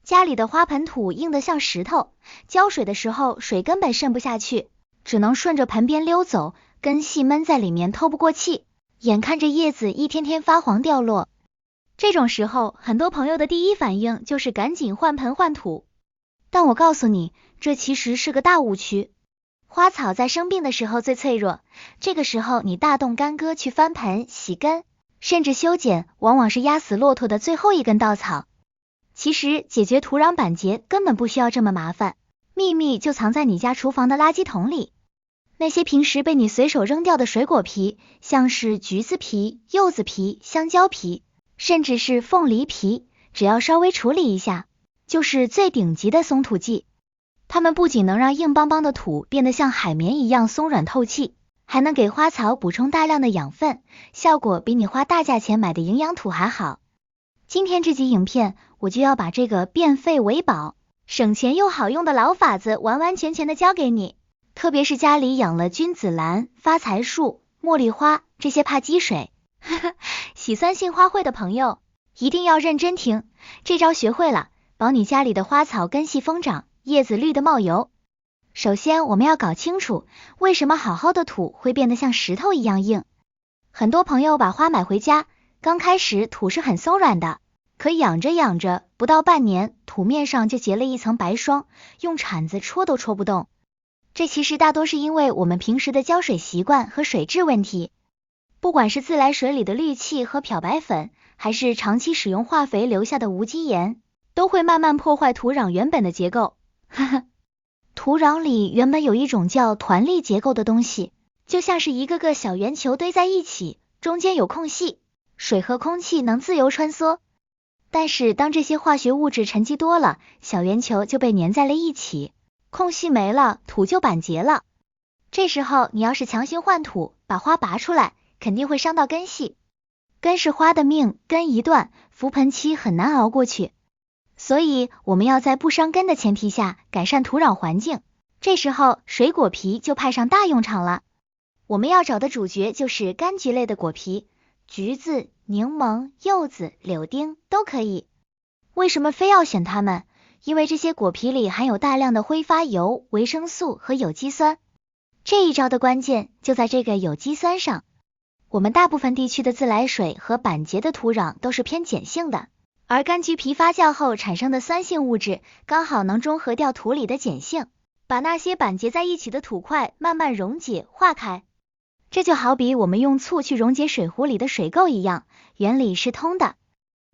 家里的花盆土硬得像石头，浇水的时候水根本渗不下去，只能顺着盆边溜走，根系闷在里面透不过气，眼看着叶子一天天发黄掉落。这种时候，很多朋友的第一反应就是赶紧换盆换土。但我告诉你，这其实是个大误区。花草在生病的时候最脆弱，这个时候你大动干戈去翻盆、洗根，甚至修剪，往往是压死骆驼的最后一根稻草。其实解决土壤板结根本不需要这么麻烦，秘密就藏在你家厨房的垃圾桶里。那些平时被你随手扔掉的水果皮，像是橘子皮、柚子皮、香蕉皮，甚至是凤梨皮，只要稍微处理一下，就是最顶级的松土剂。它们不仅能让硬邦邦的土变得像海绵一样松软透气，还能给花草补充大量的养分，效果比你花大价钱买的营养土还好。今天这集影片，我就要把这个变废为宝、省钱又好用的老法子完完全全的教给你。特别是家里养了君子兰、发财树、茉莉花这些怕积水、喜酸性花卉的朋友，一定要认真听，这招学会了，保你家里的花草根系疯长，叶子绿的冒油。首先我们要搞清楚，为什么好好的土会变得像石头一样硬。很多朋友把花买回家，刚开始土是很松软的，可养着养着，不到半年，土面上就结了一层白霜，用铲子戳都戳不动。这其实大多是因为我们平时的浇水习惯和水质问题。不管是自来水里的氯气和漂白粉，还是长期使用化肥留下的无机盐，都会慢慢破坏土壤原本的结构。土壤里原本有一种叫团粒结构的东西，就像是一个个小圆球堆在一起，中间有空隙，水和空气能自由穿梭。但是当这些化学物质沉积多了，小圆球就被粘在了一起，空隙没了，土就板结了。这时候你要是强行换土，把花拔出来，肯定会伤到根系。根是花的命，根一断，覆盆期很难熬过去。所以我们要在不伤根的前提下改善土壤环境，这时候水果皮就派上大用场了。我们要找的主角就是柑橘类的果皮，橘子、柠檬、柚子、柳丁都可以。为什么非要选它们？因为这些果皮里含有大量的挥发油、维生素和有机酸。这一招的关键就在这个有机酸上。我们大部分地区的自来水和板结的土壤都是偏碱性的，而柑橘皮发酵后产生的酸性物质刚好能中和掉土里的碱性，把那些板结在一起的土块慢慢溶解化开。这就好比我们用醋去溶解水壶里的水垢一样，原理是通的。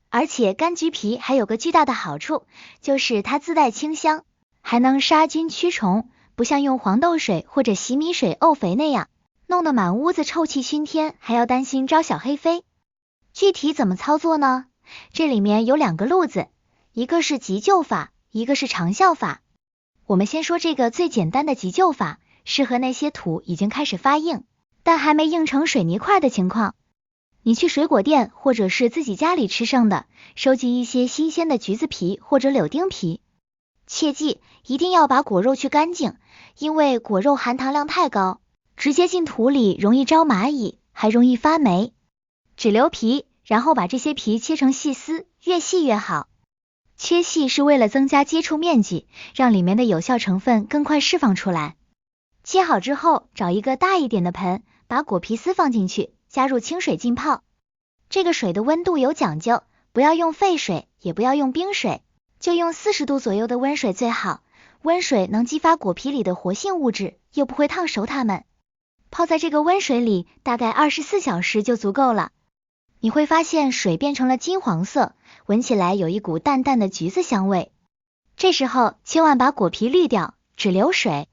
而且柑橘皮还有个巨大的好处，就是它自带清香，还能杀菌驱虫，不像用黄豆水或者洗米水沤肥那样，弄得满屋子臭气熏天，还要担心招小黑飞。具体怎么操作呢？这里面有两个路子，一个是急救法，一个是长效法。我们先说这个最简单的急救法，适合那些土已经开始发硬，但还没硬成水泥块的情况。你去水果店或者是自己家里吃剩的，收集一些新鲜的橘子皮或者柳丁皮。切记，一定要把果肉去干净，因为果肉含糖量太高，直接进土里容易招蚂蚁，还容易发霉。只留皮，然后把这些皮切成细丝，越细越好。切细是为了增加接触面积，让里面的有效成分更快释放出来。切好之后，找一个大一点的盆，把果皮丝放进去，加入清水浸泡。这个水的温度有讲究，不要用沸水，也不要用冰水，就用40度左右的温水最好。温水能激发果皮里的活性物质，又不会烫熟它们。泡在这个温水里大概24小时就足够了。你会发现水变成了金黄色，闻起来有一股淡淡的橘子香味。这时候千万把果皮滤掉，只留水。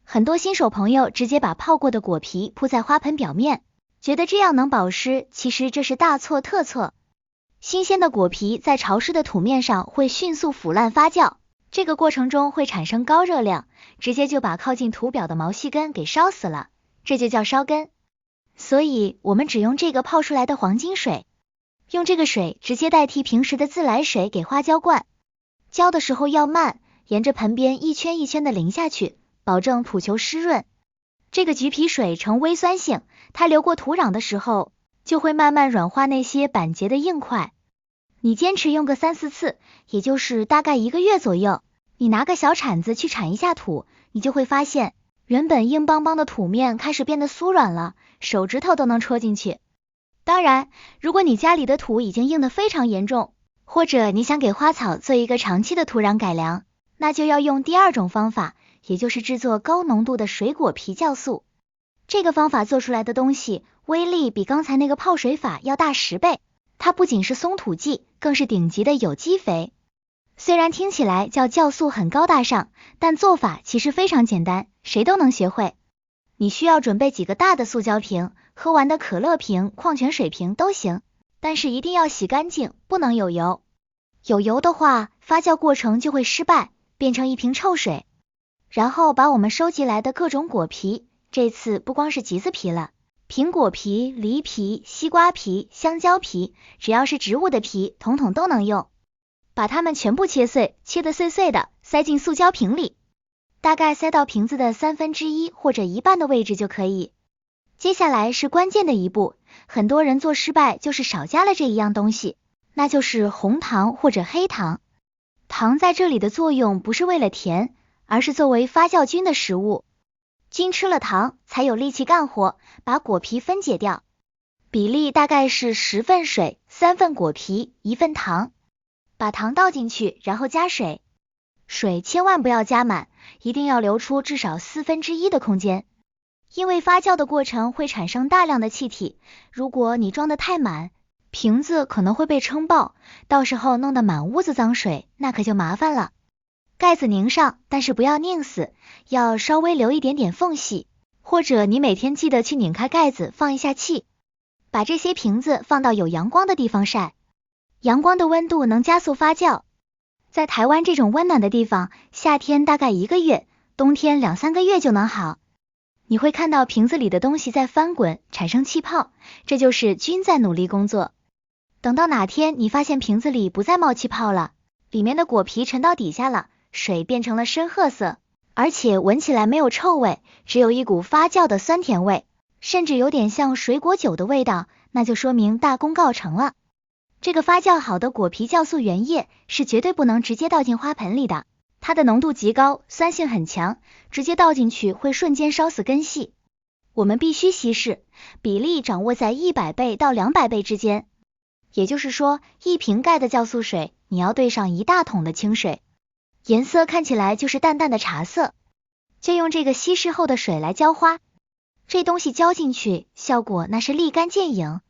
很多新手朋友直接把泡过的果皮铺在花盆表面，觉得这样能保湿，其实这是大错特错。新鲜的果皮在潮湿的土面上会迅速腐烂发酵，这个过程中会产生高热量，直接就把靠近土表的毛细根给烧死了，这就叫烧根。所以我们只用这个泡出来的黄金水，用这个水直接代替平时的自来水给花浇灌。浇的时候要慢，沿着盆边一圈一圈的淋下去，保证土球湿润。这个橘皮水呈微酸性，它流过土壤的时候，就会慢慢软化那些板结的硬块。你坚持用个3-4次，也就是大概1个月左右，你拿个小铲子去铲一下土，你就会发现，原本硬邦邦的土面开始变得酥软了，手指头都能戳进去。当然，如果你家里的土已经硬得非常严重，或者你想给花草做一个长期的土壤改良，那就要用第2种方法，也就是制作高浓度的水果皮酵素。这个方法做出来的东西，威力比刚才那个泡水法要大10倍。它不仅是松土剂，更是顶级的有机肥。虽然听起来叫酵素很高大上，但做法其实非常简单，谁都能学会。你需要准备几个大的塑胶瓶，喝完的可乐瓶、矿泉水瓶都行，但是一定要洗干净，不能有油。有油的话，发酵过程就会失败，变成一瓶臭水。然后把我们收集来的各种果皮，这次不光是橘子皮了，苹果皮、梨皮、西瓜皮、香蕉皮，只要是植物的皮，统统都能用。把它们全部切碎，切得碎碎的，塞进塑胶瓶里，大概塞到瓶子的1/3或者1半的位置就可以。接下来是关键的一步，很多人做失败就是少加了这一样东西，那就是红糖或者黑糖。糖在这里的作用不是为了甜，而是作为发酵菌的食物。菌吃了糖才有力气干活，把果皮分解掉。比例大概是10份水、3份果皮、1份糖。把糖倒进去，然后加水。水千万不要加满，一定要留出至少1/4的空间。因为发酵的过程会产生大量的气体，如果你装得太满，瓶子可能会被撑爆，到时候弄得满屋子脏水，那可就麻烦了。盖子拧上，但是不要拧死，要稍微留一点点缝隙，或者你每天记得去拧开盖子放一下气。把这些瓶子放到有阳光的地方晒，阳光的温度能加速发酵。在台湾这种温暖的地方，夏天大概1个月，冬天2-3个月就能好。你会看到瓶子里的东西在翻滚，产生气泡，这就是菌在努力工作。等到哪天你发现瓶子里不再冒气泡了，里面的果皮沉到底下了，水变成了深褐色，而且闻起来没有臭味，只有一股发酵的酸甜味，甚至有点像水果酒的味道，那就说明大功告成了。这个发酵好的果皮酵素原液是绝对不能直接倒进花盆里的，它的浓度极高，酸性很强，直接倒进去会瞬间烧死根系。我们必须稀释，比例掌握在100倍到200倍之间。也就是说，1瓶盖的酵素水，你要兑上1大桶的清水，颜色看起来就是淡淡的茶色。就用这个稀释后的水来浇花，这东西浇进去，效果那是立竿见影。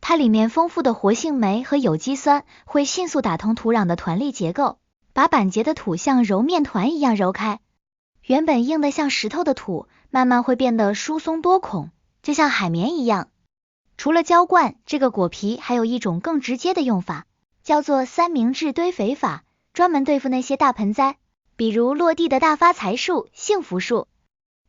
它里面丰富的活性酶和有机酸会迅速打通土壤的团粒结构，把板结的土像揉面团一样揉开。原本硬得像石头的土，慢慢会变得疏松多孔，就像海绵一样。除了浇灌，这个果皮还有一种更直接的用法，叫做3明治堆肥法，专门对付那些大盆栽，比如落地的大发财树、幸福树。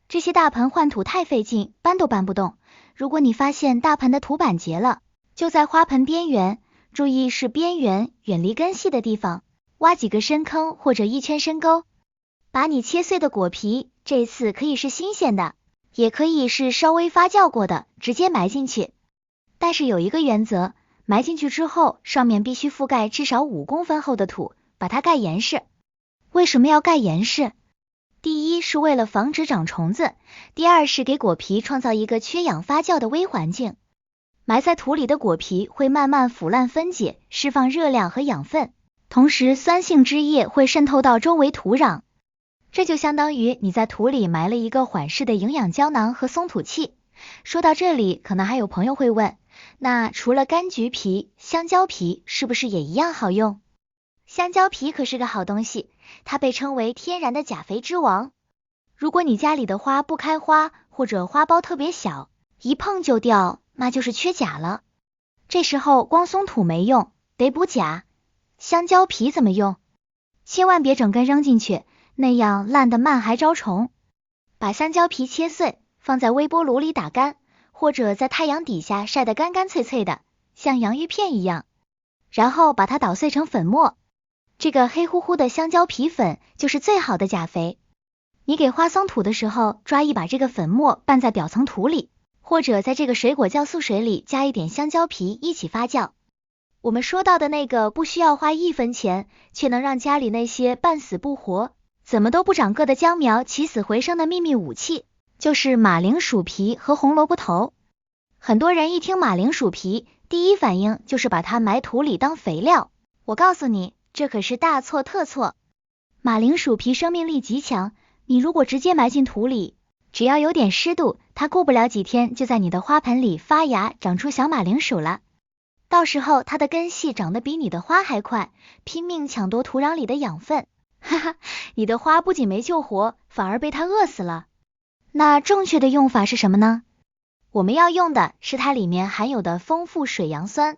这些大盆换土太费劲，搬都搬不动。如果你发现大盆的土板结了，就在花盆边缘，注意是边缘，远离根系的地方，挖几个深坑或者1圈深沟，把你切碎的果皮，这次可以是新鲜的，也可以是稍微发酵过的，直接埋进去。但是有一个原则，埋进去之后，上面必须覆盖至少5公分厚的土，把它盖严实。为什么要盖严实？第一是为了防止长虫子，第二是给果皮创造一个缺氧发酵的微环境。埋在土里的果皮会慢慢腐烂分解，释放热量和养分，同时酸性汁液会渗透到周围土壤。这就相当于你在土里埋了一个缓释的营养胶囊和松土器。说到这里，可能还有朋友会问，那除了柑橘皮，香蕉皮是不是也一样好用？香蕉皮可是个好东西，它被称为天然的钾肥之王。如果你家里的花不开花，或者花苞特别小，一碰就掉，那就是缺钾了。这时候光松土没用，得补钾。香蕉皮怎么用？千万别整根扔进去，那样烂得慢还招虫。把香蕉皮切碎，放在微波炉里打干，或者在太阳底下晒得干干脆脆的，像洋芋片一样。然后把它捣碎成粉末，这个黑乎乎的香蕉皮粉就是最好的钾肥。你给花松土的时候，抓一把这个粉末拌在表层土里，或者在这个水果酵素水里加一点香蕉皮一起发酵。我们说到的那个不需要花1分钱，却能让家里那些半死不活、怎么都不长个的姜苗起死回生的秘密武器，就是马铃薯皮和红萝卜头。很多人一听马铃薯皮，第一反应就是把它埋土里当肥料。我告诉你，这可是大错特错。马铃薯皮生命力极强，你如果直接埋进土里，只要有点湿度，它过不了几天就在你的花盆里发芽，长出小马铃薯了。到时候它的根系长得比你的花还快，拼命抢夺土壤里的养分。哈哈，你的花不仅没救活，反而被它饿死了。那正确的用法是什么呢？我们要用的是它里面含有的丰富水杨酸。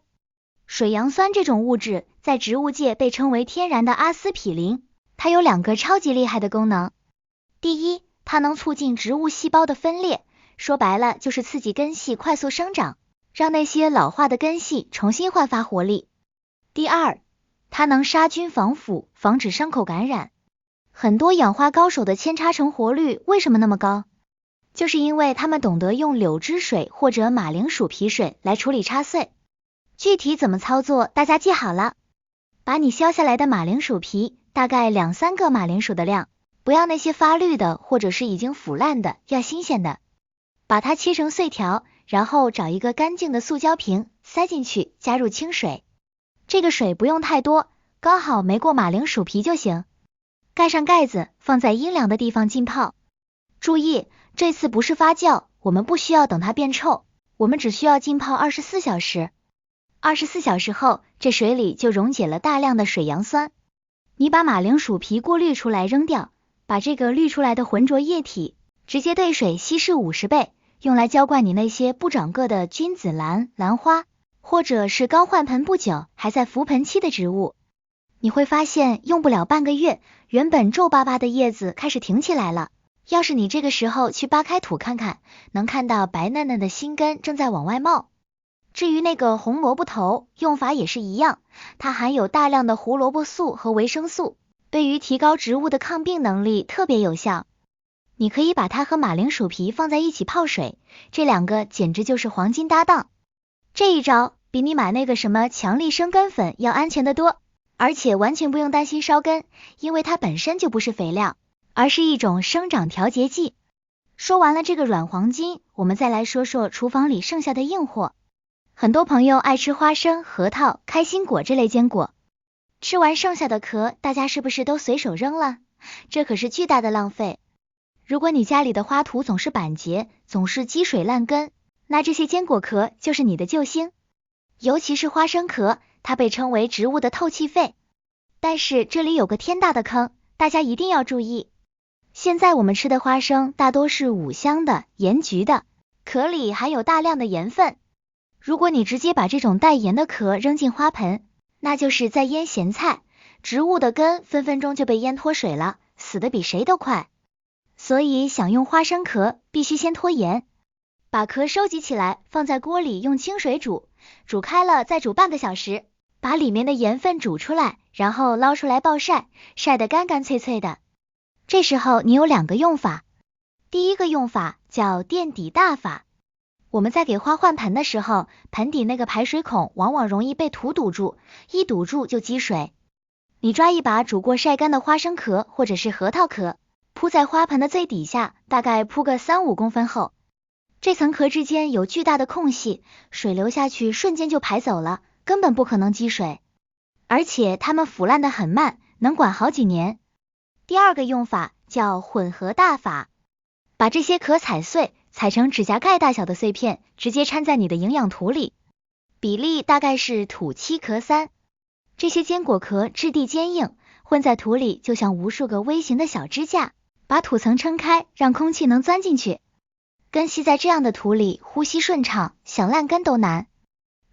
水杨酸这种物质在植物界被称为天然的阿司匹林，它有2个超级厉害的功能。第一，它能促进植物细胞的分裂，说白了就是刺激根系快速生长，让那些老化的根系重新焕发活力。第二，它能杀菌防腐，防止伤口感染。很多养花高手的扦插成活率为什么那么高？就是因为他们懂得用柳枝水或者马铃薯皮水来处理插穗。具体怎么操作，大家记好了。把你削下来的马铃薯皮，大概2-3个马铃薯的量，不要那些发绿的或者是已经腐烂的，要新鲜的。把它切成碎条，然后找一个干净的塑胶瓶，塞进去，加入清水。这个水不用太多，刚好没过马铃薯皮就行。盖上盖子，放在阴凉的地方浸泡。注意，这次不是发酵，我们不需要等它变臭，我们只需要浸泡24小时。24小时后，这水里就溶解了大量的水杨酸。你把马铃薯皮过滤出来扔掉，把这个滤出来的浑浊液体直接兑水稀释50倍，用来浇灌你那些不长个的君子兰、兰花，或者是刚换盆不久还在浮盆期的植物。你会发现用不了半个月，原本皱巴巴的叶子开始挺起来了。要是你这个时候去扒开土看看，能看到白嫩嫩的新根正在往外冒。至于那个红萝卜头，用法也是一样，它含有大量的胡萝卜素和维生素，对于提高植物的抗病能力特别有效。你可以把它和马铃薯皮放在一起泡水，这2个简直就是黄金搭档。这一招比你买那个什么强力生根粉要安全得多，而且完全不用担心烧根，因为它本身就不是肥料，而是一种生长调节剂。说完了这个软黄金，我们再来说说厨房里剩下的硬货。很多朋友爱吃花生、核桃、开心果这类坚果，吃完剩下的壳，大家是不是都随手扔了？这可是巨大的浪费。如果你家里的花土总是板结，总是积水烂根，那这些坚果壳就是你的救星。尤其是花生壳，它被称为植物的透气肺。但是这里有个天大的坑，大家一定要注意。现在我们吃的花生大多是5香的、盐焗的，壳里含有大量的盐分。如果你直接把这种带盐的壳扔进花盆，那就是在腌咸菜，植物的根分分钟就被淹脱水了，死得比谁都快。所以想用花生壳，必须先脱盐。把壳收集起来，放在锅里用清水煮，煮开了再煮半个小时，把里面的盐分煮出来，然后捞出来暴晒，晒得干干脆脆的。这时候你有2个用法。第一个用法叫垫底大法。我们在给花换盆的时候，盆底那个排水孔往往容易被土堵住，一堵住就积水。你抓一把煮过晒干的花生壳或者是核桃壳，铺在花盆的最底下，大概铺个3-5公分厚。这层壳之间有巨大的空隙，水流下去瞬间就排走了，根本不可能积水。而且它们腐烂得很慢，能管好几年。第二个用法叫混合大法。把这些壳踩碎，踩成指甲盖大小的碎片，直接掺在你的营养土里，比例大概是土7壳3。这些坚果壳质地坚硬，混在土里就像无数个微型的小支架，把土层撑开，让空气能钻进去。根系在这样的土里呼吸顺畅，想烂根都难。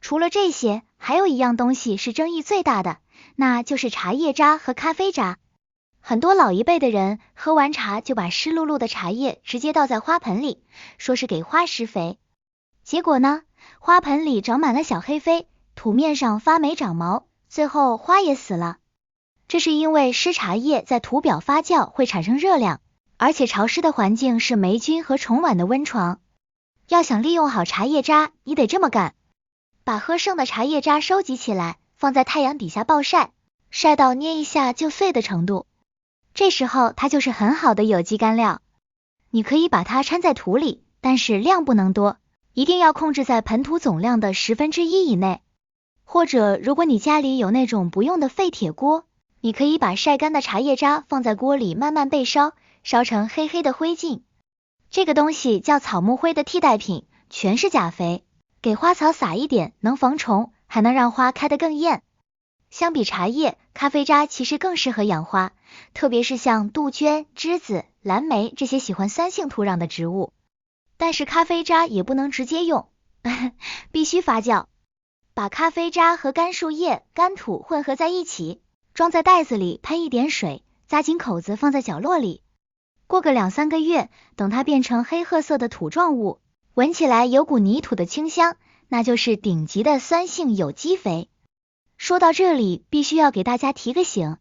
除了这些，还有一样东西是争议最大的，那就是茶叶渣和咖啡渣。很多老一辈的人喝完茶就把湿漉漉的茶叶直接倒在花盆里，说是给花施肥。结果呢，花盆里长满了小黑飞，土面上发霉长毛，最后花也死了。这是因为湿茶叶在土表发酵会产生热量，而且潮湿的环境是霉菌和虫卵的温床。要想利用好茶叶渣，你得这么干。把喝剩的茶叶渣收集起来，放在太阳底下暴晒，晒到捏一下就碎的程度。这时候它就是很好的有机干料。你可以把它掺在土里，但是量不能多，一定要控制在盆土总量的1/10以内。或者如果你家里有那种不用的废铁锅，你可以把晒干的茶叶渣放在锅里慢慢焙烧，烧成黑黑的灰烬。这个东西叫草木灰的替代品，全是钾肥，给花草撒一点能防虫，还能让花开得更艳。相比茶叶，咖啡渣其实更适合养花，特别是像杜鹃、栀子、蓝莓这些喜欢酸性土壤的植物。但是咖啡渣也不能直接用，必须发酵。把咖啡渣和干树叶、干土混合在一起，装在袋子里，喷一点水，扎紧口子放在角落里。过个2-3个月，等它变成黑褐色的土状物，闻起来有股泥土的清香，那就是顶级的酸性有机肥。说到这里，必须要给大家提个醒，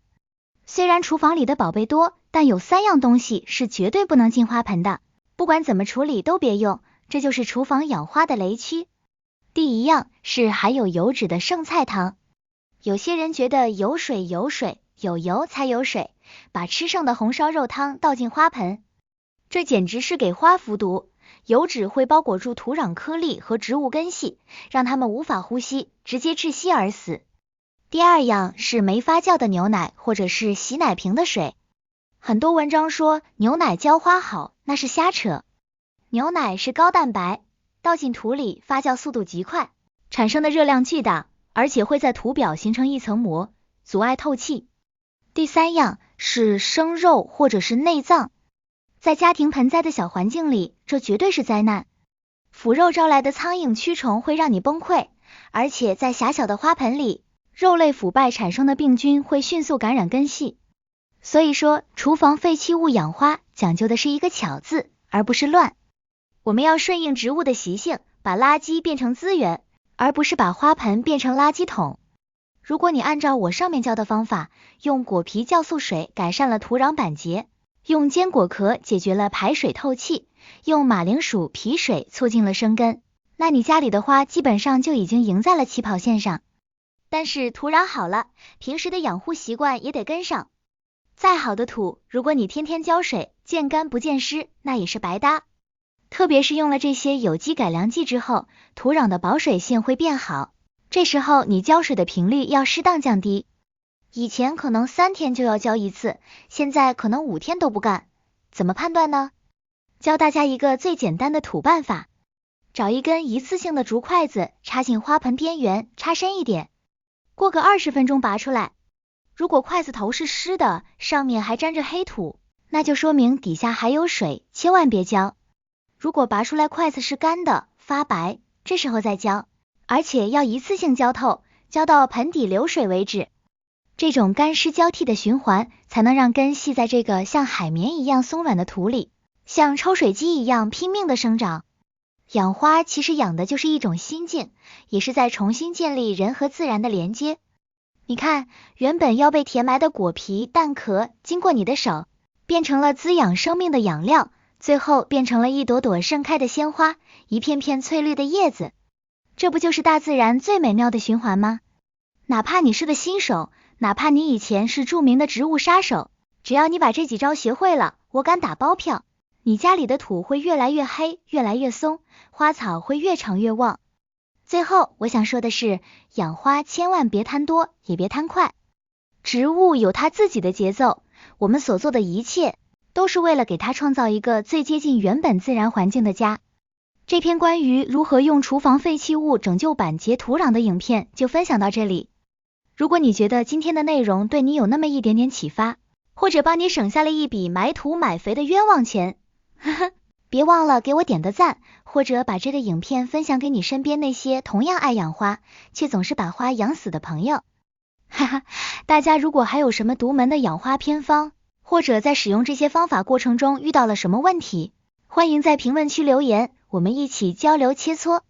虽然厨房里的宝贝多，但有3样东西是绝对不能进花盆的，不管怎么处理都别用，这就是厨房养花的雷区。第一样是含有油脂的剩菜汤。有些人觉得有水，有油才有水，把吃剩的红烧肉汤倒进花盆，这简直是给花服毒。油脂会包裹住土壤颗粒和植物根系，让它们无法呼吸，直接窒息而死。第二样是没发酵的牛奶或者是洗奶瓶的水。很多文章说牛奶浇花好，那是瞎扯。牛奶是高蛋白，倒进土里发酵速度极快，产生的热量巨大，而且会在土表形成一层膜，阻碍透气。第三样是生肉或者是内脏。在家庭盆栽的小环境里，这绝对是灾难。腐肉招来的苍蝇蛆虫会让你崩溃，而且在狭小的花盆里，肉类腐败产生的病菌会迅速感染根系。所以说，厨房废弃物养花讲究的是一个巧字，而不是乱。我们要顺应植物的习性，把垃圾变成资源，而不是把花盆变成垃圾桶。如果你按照我上面教的方法，用果皮酵素水改善了土壤板结，用坚果壳解决了排水透气，用马铃薯皮水促进了生根，那你家里的花基本上就已经赢在了起跑线上。但是土壤好了，平时的养护习惯也得跟上。再好的土，如果你天天浇水，见干不见湿，那也是白搭。特别是用了这些有机改良剂之后，土壤的保水性会变好，这时候你浇水的频率要适当降低。以前可能3天就要浇一次，现在可能5天都不干。怎么判断呢？教大家一个最简单的土办法，找一根一次性的竹筷子，插进花盆边缘，插深一点，过个20分钟拔出来。如果筷子头是湿的，上面还沾着黑土，那就说明底下还有水，千万别浇。如果拔出来筷子是干的，发白，这时候再浇，而且要一次性浇透，浇到盆底流水为止。这种干湿交替的循环，才能让根系在这个像海绵一样松软的土里，像抽水机一样拼命的生长。养花其实养的就是一种心境，也是在重新建立人和自然的连接。你看，原本要被填埋的果皮、蛋壳，经过你的手，变成了滋养生命的养料，最后变成了一朵朵盛开的鲜花，一片片翠绿的叶子。这不就是大自然最美妙的循环吗？哪怕你是个新手，哪怕你以前是著名的植物杀手，只要你把这几招学会了，我敢打包票，你家里的土会越来越黑，越来越松，花草会越长越旺。最后我想说的是，养花千万别贪多，也别贪快。植物有它自己的节奏，我们所做的一切都是为了给它创造一个最接近原本自然环境的家。这篇关于如何用厨房废弃物拯救板结土壤的影片就分享到这里。如果你觉得今天的内容对你有那么一点点启发，或者帮你省下了一笔买土买肥的冤枉钱，别忘了给我点个赞，或者把这个影片分享给你身边那些同样爱养花，却总是把花养死的朋友。大家如果还有什么独门的养花偏方，或者在使用这些方法过程中遇到了什么问题，欢迎在评论区留言，我们一起交流切磋。